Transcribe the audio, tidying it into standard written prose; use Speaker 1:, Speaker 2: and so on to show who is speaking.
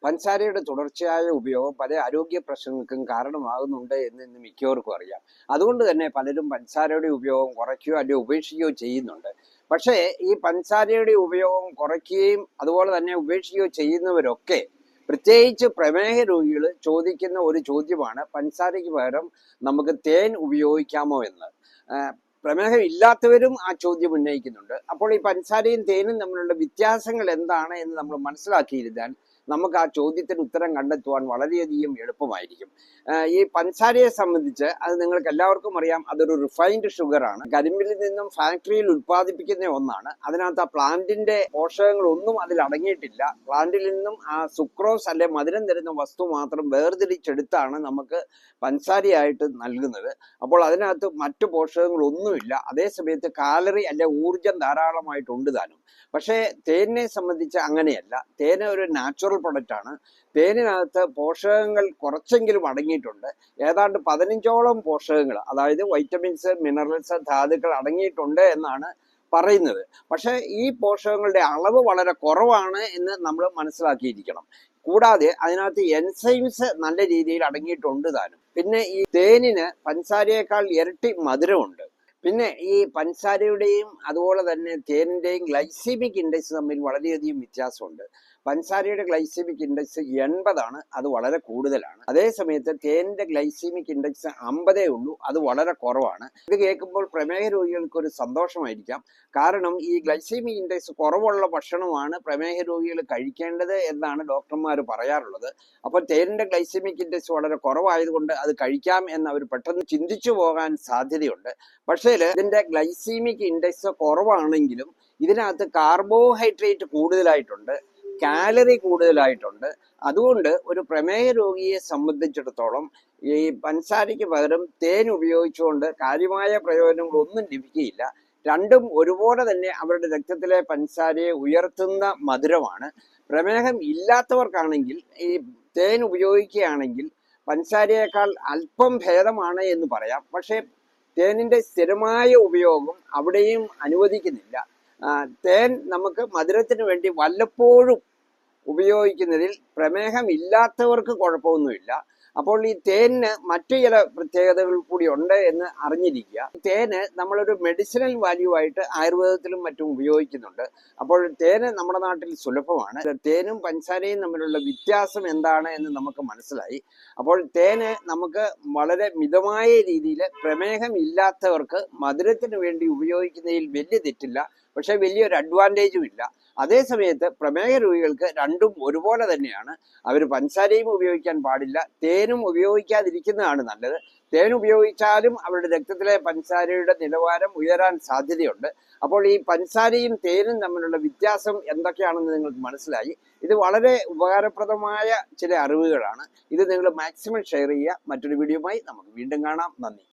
Speaker 1: പഞ്ചസാരയുടെ തുടർച്ചയായ ഉപയോഗം പല ആരോഗ്യ പ്രശ്നങ്ങൾക്കും കാരണമാകുന്നുണ്ട് എന്ന് ഇന്ന് മിക്കവർക്കും അറിയാം. അതുകൊണ്ട് തന്നെ പലരും പഞ്ചസാരയുടെ ഉപയോഗം കുറയ്ക്കുകയോ അല്ലെങ്കിൽ ഉപേക്ഷിക്കുകയോ ചെയ്യുന്നുണ്ട്. പക്ഷേ ഈ പഞ്ചസാരയുടെ ഉപയോഗം കുറയ്ക്കുകയും അതുപോലെ തന്നെ ഉപേക്ഷിക്കുകയോ ചെയ്യുന്നവരൊക്കെ, പ്രത്യേകിച്ച് പ്രമേഹ രോഗികൾ ചോദിക്കുന്ന ഒരു ചോദ്യമാണ് പഞ്ചസാരയ്ക്ക് പകരം നമുക്ക് തേൻ ഉപയോഗിക്കാമോ എന്ന്. പ്രമേഹം ഇല്ലാത്തവരും ആ ചോദ്യം ഉന്നയിക്കുന്നുണ്ട്. അപ്പോൾ ഈ പഞ്ചസാരയും തേനും തമ്മിലുള്ള വ്യത്യാസങ്ങൾ എന്താണ് എന്ന് നമ്മൾ മനസ്സിലാക്കിയിരുന്നാൽ നമുക്ക് ആ ചോദ്യത്തിന് ഉത്തരം കണ്ടെത്തുവാൻ വളരെയധികം എളുപ്പമായിരിക്കും. ഈ പഞ്ചസാരയെ സംബന്ധിച്ച് അത് നിങ്ങൾക്ക് എല്ലാവർക്കും അറിയാം, അതൊരു റിഫൈൻഡ് ഷുഗർ ആണ്. കരിമ്പിൽ നിന്നും ഫാക്ടറിയിൽ ഉൽപ്പാദിപ്പിക്കുന്ന ഒന്നാണ്. അതിനകത്ത് ആ പ്ലാന്റിന്റെ പോഷകങ്ങളൊന്നും അതിൽ അടങ്ങിയിട്ടില്ല. പ്ലാന്റിൽ നിന്നും ആ സുക്രോസ് അല്ലെ മധുരം തരുന്ന വസ്തു മാത്രം വേർതിരിച്ചെടുത്താണ് നമുക്ക് പഞ്ചസാരയായിട്ട് നൽകുന്നത്. അപ്പോൾ അതിനകത്ത് മറ്റു പോഷകങ്ങളൊന്നുമില്ല. അതേസമയത്ത് കാലറി അല്ലെ ഊർജം ധാരാളമായിട്ടുണ്ട് താനും. പക്ഷേ തേനിനെ സംബന്ധിച്ച് അങ്ങനെയല്ല. തേന് ഒരു നാച്ചുറൽ പ്രൊഡക്റ്റ് ആണ്. തേനിനകത്ത് പോഷകങ്ങൾ കുറച്ചെങ്കിലും അടങ്ങിയിട്ടുണ്ട്. ഏതാണ്ട് 15ഓളം പോഷകങ്ങൾ, അതായത് വൈറ്റമിൻസ്, മിനറൽസ്, ധാതുക്കൾ അടങ്ങിയിട്ടുണ്ട് എന്നാണ് പറയുന്നത്. പക്ഷെ ഈ പോഷകങ്ങളുടെ അളവ് വളരെ കുറവാണ് എന്ന് നമ്മൾ മനസ്സിലാക്കിയിരിക്കണം. കൂടാതെ അതിനകത്ത് എൻസൈംസ് നല്ല രീതിയിൽ അടങ്ങിയിട്ടുണ്ട് താനും. പിന്നെ ഈ തേനിന് പഞ്ചസാരയേക്കാൾ ഇരട്ടി മധുരമുണ്ട്. പിന്നെ ഈ പഞ്ചസാരയുടെയും അതുപോലെ തന്നെ തേനിന്റെയും ഗ്ലൈസീമിക് ഇൻഡെക്സ് തമ്മിൽ വളരെയധികം വ്യത്യാസമുണ്ട്. പഞ്ചസാരയുടെ ഗ്ലൈസീമിക് ഇൻഡെക്സ് 80 ആണ്, അത് വളരെ കൂടുതലാണ്. അതേസമയത്ത് തേനിന്റെ ഗ്ലൈസീമിക് ഇൻഡെക്സ് 50 ഉള്ളൂ, അത് വളരെ കുറവാണ്. ഇത് കേൾക്കുമ്പോൾ പ്രമേഹ രോഗികൾക്ക് ഒരു സന്തോഷമായിരിക്കാം. കാരണം ഈ ഗ്ലൈസീമിക് ഇൻഡെക്സ് കുറവുള്ള ഭക്ഷണമാണ് പ്രമേഹ രോഗികൾ കഴിക്കേണ്ടത് എന്നാണ് ഡോക്ടർമാർ പറയാറുള്ളത്. അപ്പോൾ തേനിന്റെ ഗ്ലൈസീമിക് ഇൻഡെക്സ് വളരെ കുറവായതുകൊണ്ട് അത് കഴിക്കാം എന്ന് അവർ പെട്ടെന്ന് ചിന്തിച്ചു പോകാൻ സാധ്യതയുണ്ട്. പക്ഷേ ഇതിന്റെ ഗ്ലൈസീമിക് ഇൻഡെക്സ് കുറവാണെങ്കിലും ഇതിനകത്ത് കാർബോഹൈഡ്രേറ്റ് കൂടുതലായിട്ടുണ്ട്, കാലറി കൂടുതലായിട്ടുണ്ട്. അതുകൊണ്ട് ഒരു പ്രമേഹ രോഗിയെ സംബന്ധിച്ചിടത്തോളം ഈ പഞ്ചസാരയ്ക്ക് പകരം തേൻ ഉപയോഗിച്ചുകൊണ്ട് കാര്യമായ പ്രയോജനങ്ങളൊന്നും ലഭിക്കുകയില്ല. രണ്ടും ഒരുപോലെ തന്നെ അവരുടെ രക്തത്തിലെ പഞ്ചസാരയെ ഉയർത്തുന്ന മധുരമാണ്. പ്രമേഹം ഇല്ലാത്തവർക്കാണെങ്കിൽ ഈ തേൻ ഉപയോഗിക്കുകയാണെങ്കിൽ പഞ്ചസാരയേക്കാൾ അല്പം ഭേദമാണ് എന്ന് പറയാം. പക്ഷേ തേനിന്റെ സ്ഥിരമായ ഉപയോഗം അവിടെയും അനുവദിക്കുന്നില്ല. തേൻ നമുക്ക് മധുരത്തിന് വേണ്ടി വല്ലപ്പോഴും ഉപയോഗിക്കുന്നതിൽ പ്രമേഹം ഇല്ലാത്തവർക്ക് കുഴപ്പമൊന്നുമില്ല. അപ്പോൾ ഈ തേനിന് മറ്റു ചില പ്രത്യേകതകൾ കൂടി ഉണ്ട് എന്ന് അറിഞ്ഞിരിക്കുക. തേന് നമ്മളൊരു മെഡിസിനൽ വാല്യൂ ആയിട്ട് ആയുർവേദത്തിലും മറ്റും ഉപയോഗിക്കുന്നുണ്ട്. അപ്പോൾ തേന് നമ്മുടെ നാട്ടിൽ സുലഭമാണ്. തേനും പഞ്ചസാരയും തമ്മിലുള്ള വ്യത്യാസം എന്താണ് എന്ന് നമുക്ക് മനസ്സിലായി. അപ്പോൾ തേന് നമുക്ക് വളരെ മിതമായ രീതിയിൽ പ്രമേഹം ഇല്ലാത്തവർക്ക് മധുരത്തിന് വേണ്ടി ഉപയോഗിക്കുന്നതിൽ വലിയ തെറ്റില്ല. പക്ഷെ വലിയൊരു അഡ്വാൻറ്റേജും ഇല്ല. അതേസമയത്ത് പ്രമേഹ രോഗികൾക്ക് രണ്ടും ഒരുപോലെ തന്നെയാണ്. അവർ പഞ്ചസാരയും ഉപയോഗിക്കാൻ പാടില്ല, തേനും ഉപയോഗിക്കാതിരിക്കുന്നതാണ് നല്ലത്. തേൻ ഉപയോഗിച്ചാലും അവരുടെ രക്തത്തിലെ പഞ്ചസാരയുടെ നിലവാരം ഉയരാൻ സാധ്യതയുണ്ട്. അപ്പോൾ ഈ പഞ്ചസാരയും തേനും തമ്മിലുള്ള വ്യത്യാസം എന്തൊക്കെയാണെന്ന് നിങ്ങൾക്ക് മനസ്സിലായി. ഇത് വളരെ ഉപകാരപ്രദമായ ചില അറിവുകളാണ്. ഇത് നിങ്ങൾ മാക്സിമം ഷെയർ ചെയ്യുക. മറ്റൊരു വീഡിയോയുമായി നമുക്ക് വീണ്ടും കാണാം. നന്ദി.